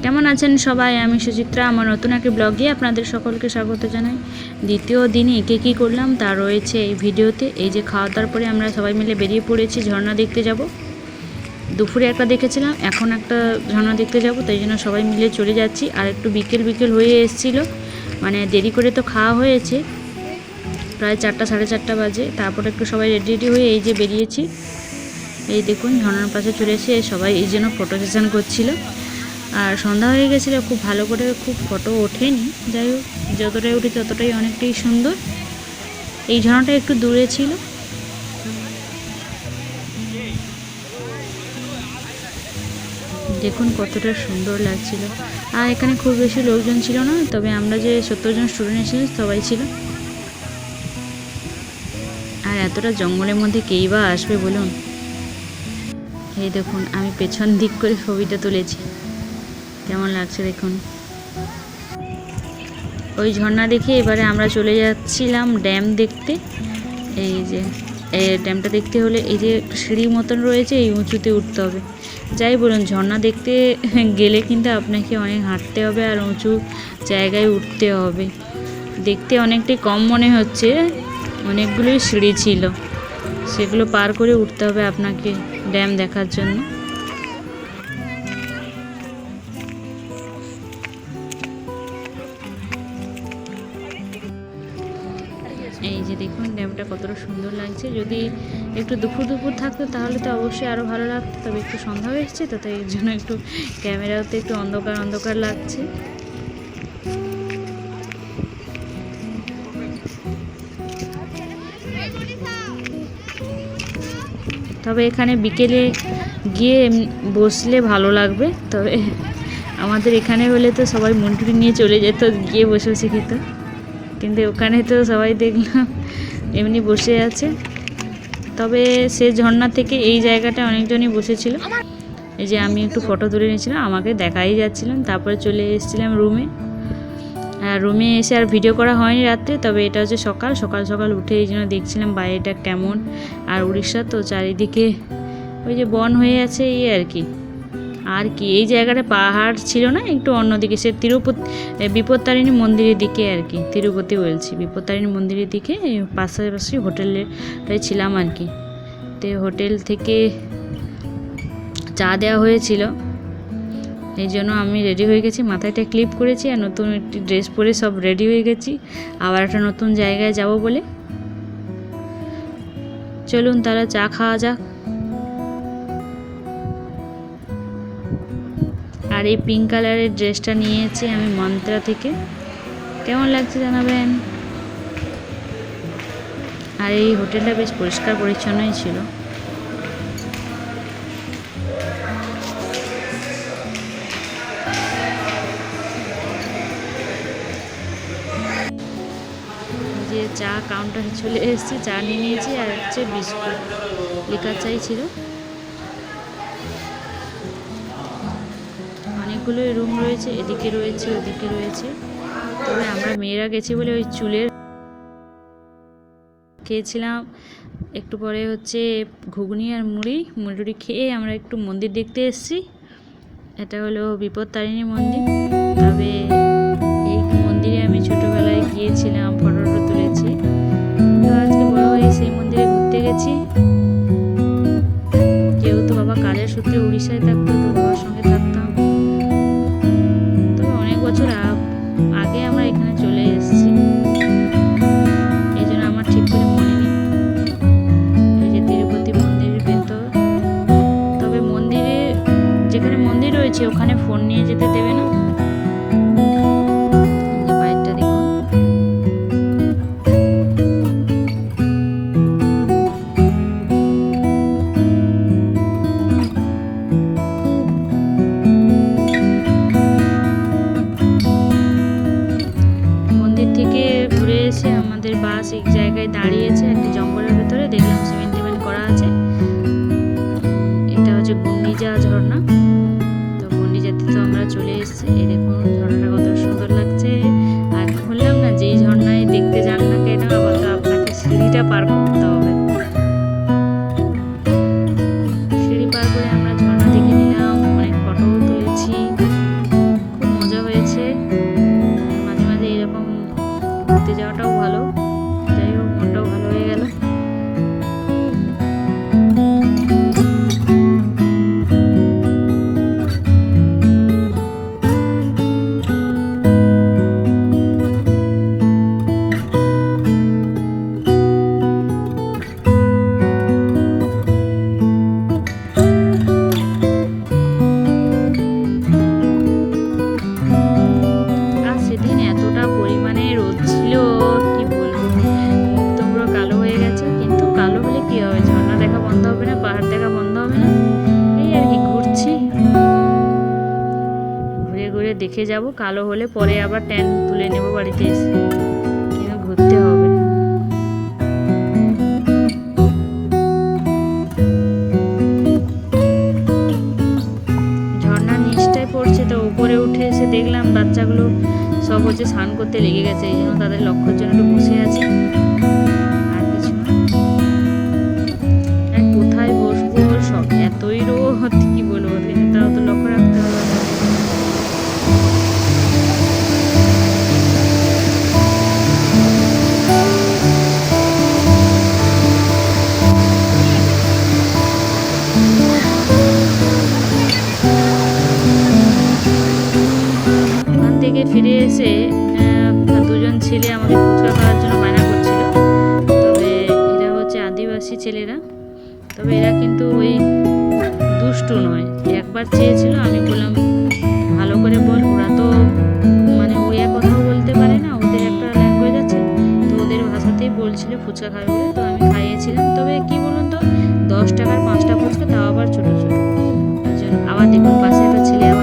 কেমন আছেন সবাই? আমি সুচিত্রা, আমার নতুন একটি ব্লগে আপনাদের সকলকে স্বাগত জানাই। দ্বিতীয় দিনে কী করলাম তা রয়েছে এই ভিডিওতে। এই যে খাওয়া দাওয়ার পরে আমরা সবাই মিলে বেরিয়ে পড়েছি ঝর্ণা দেখতে যাব। দুপুরে একটা দেখেছিলাম, এখন একটা ঝর্ণা দেখতে যাব, তাই জন্য সবাই মিলে চলে যাচ্ছি। আর একটু বিকেল হয়ে এসেছিল, মানে দেরি করে তো খাওয়া হয়েছে, প্রায় 4টা সাড়ে 4টা বাজে। তারপর একটু সবাই রেডি হয়ে এই যে বেরিয়েছি। এই দেখুন ঝর্ণার পাশে চলে এসে সবাই এই জন্য ফটো সেশন করছিল। আর সন্ধ্যা হয়ে গেছিলো, খুব ভালো করে খুব ফটো ওঠেনি, যাই হোক যতটাই উঠে ততটাই অনেকটাই সুন্দর। এই ঝর্ণাটা একটু দূরে ছিল। দেখুন কতটা সুন্দর লাগছিল। আর এখানে খুব বেশি লোকজন ছিল না, তবে আমরা যে 70 জন স্টুডেন্ট ছিলাম সবাই ছিল। আর এতটা জঙ্গলের মধ্যে কেই বা আসবে বলুন। এই দেখুন আমি পেছন দিক করে ছবিটা তুলেছি, কেমন লাগছে দেখুন। ওই ঝর্ণা দেখে এবারে আমরা চলে যাচ্ছিলাম ড্যাম দেখতে। এই যে ড্যামটা দেখতে হলে এই যে সিঁড়ি মতন রয়েছে, এই উঁচুতে উঠতে হবে। যাই বলুন, ঝর্ণা দেখতে গেলে কিন্তু আপনাকে অনেক হাঁটতে হবে আর উঁচু জায়গায় উঠতে হবে। দেখতে অনেকটাই কম মনে হচ্ছে, অনেকগুলোই সিঁড়ি ছিল, সেগুলো পার করে উঠতে হবে আপনাকে ড্যাম দেখার জন্য। এই যে দেখুন ড্যামটা কতটা সুন্দর লাগছে। যদি একটু দুপুর থাকতো তাহলে তো অবশ্যই আরও ভালো লাগতো, তবে একটু সন্ধ্যা হয়ে এসছে তো, তাই এর জন্য একটু ক্যামেরাতে একটু অন্ধকার লাগছে। তবে এখানে বিকেলে গিয়ে বসলে ভালো লাগবে। তবে আমাদের এখানে হলে তো সবাই মন্টুরি নিয়ে চলে যেত, গিয়ে বসে খেত, কিন্তু ওখানে তো সবাই দেখলাম এমনি বসে আছে। তবে সে ঝর্ণা থেকে এই জায়গাটা অনেকজনই বসেছিল। এই যে আমি একটু ফটো তুলে নিয়েছিলাম, আমাকে দেখাই যাচ্ছিলাম। তারপরে চলে এসেছিলাম রুমে। আর রুমে এসে আর ভিডিও করা হয়নি রাত্রে, তবে এটা হচ্ছে সকাল উঠে এই জন্য দেখছিলাম বাইরেটা কেমন। আর উড়িষ্যা তো চারিদিকে ওই যে বন হয়ে আছে, এই আর কি এই জায়গাটা পাহাড় ছিল না, একটু অন্যদিকে, সে বিপত্তারিণী মন্দিরের দিকে আর কি, তিরুপতি বলছি, বিপত্তারিণী মন্দিরের দিকে পাশাপাশি হোটেলটাই ছিলাম আর কি। তো হোটেল থেকে চা দেওয়া হয়েছিল, এই জন্য আমি রেডি হয়ে গেছি, মাথায় একটা ক্লিপ করেছি আর নতুন একটি ড্রেস পরে সব রেডি হয়ে গেছি আবার একটা নতুন জায়গায় যাব বলে। চলুন তাহলে চা খাওয়া যাক। আর এই পিঙ্ক কালারের ড্রেসটা নিয়েছি আমি মন্ত্রা থেকে, কেমন লাগছে জানাবেন। আর এই হোটেলটা বেশ পরিষ্কার পরিচ্ছন্নই ছিল। যে চা কাউন্টারে চলে এসেছি, চা নিয়ে নিয়েছি আর হচ্ছে বিস্কুট, লিকার চাই ছিল। অনেকগুলোই রুম রয়েছে, এদিকে রয়েছে ওদিকে রয়েছে। তবে আমরা মেয়েরা গেছি বলে ওই চুলের খেয়েছিলাম। একটু পরে হচ্ছে ঘুগনি আর মুড়ি খেয়ে আমরা একটু মন্দির দেখতে এসেছি। এটা হলো বিপত্তারিণী মন্দির। তবে এই মন্দিরে আমি ছোটোবেলায় গিয়েছিলাম, ফটো তুলেছি। তো আজকে বড় হয়ে সেই মন্দিরে ঘুরতে গেছি। যেহেতু বাবা কাজের সূত্রে উড়িষ্যায় থাকতো, তো বাবার সঙ্গে থাকতাম। তবে অনেক বছর আগে আমরা এখানে চলে এসেছি, এই জন্য আমার ঠিক করে মনে নেই। এই যে তিরুপতি মন্দিরের ভেতর। তবে মন্দিরে যেখানে মন্দির রয়েছে ওখানে ফোন নিয়ে যেতে দেবে না। বাইরটা দেখুন। মন্দির থেকে ঘুরে এসে আমাদের বাস এক জায়গায় দাঁড়িয়েছে, একটা জঙ্গলের ভেতরে, দেখলাম সিমেন্ট করা আছে। এটা হচ্ছে গুন্ডিজা ঝর্ণা। তো গুন্ডিজাতে তো আমরা চলে এসেছি। এই দেখুন ঝর্ণাটা কত সুন্দর লাগছে। আর বললাম না, যেই ঝর্ণায় দেখতে যান না কেন, আবার তো আপনাকে সিঁড়িটা পার করতে হবে। সিঁড়ি পার করে আমরা ঝর্ণা দেখে নিলাম, অনেক ফটোও তুলেছি। দেখে যাব, কালো হলে পরে আবার ট্যান তুলে নেব বাড়িতে এসে, কিন্তু ঘুরতে হবে। ঝর্ণার নিচটায় পড়ছে, তো উপরে উঠে এসে দেখলাম বাচ্চাগুলো সব হচ্ছে স্নান করতে লেগে গেছে, এই জন্য তাদের লক্ষ্যের জন্য একটু বসে আছি, আর কিছু না। কোথায় বসবো, সব এতই রোদ কি বলবো, কিন্তু তাও তো লক্ষ্য রাখতে হবে। ওখান থেকে ফিরে এসে দুজন ছেলে আমাকে ফুচকা খাওয়ার জন্য বায়না করছিল। তবে এরা হচ্ছে আদিবাসী ছেলেরা, তবে এরা কিন্তু ওই দুষ্টু নয়। একবার চেয়েছিল, আমি বললাম ভালো করে বল, ওরা তো মানে ওই এক কথাও বলতে পারে না, ওদের একটা ল্যাঙ্গুয়েজ আছে, তো ওদের ভাষাতেই বলছিল ফুচকা খাবে বলে, তো আমি খাইয়েছিলাম। তবে কি বলুন তো, 10 টাকার 5টা ফুচকা, তাও আবার ছোটো ছোটো। আবার দেখুন পাশে একটা ছেলে আবার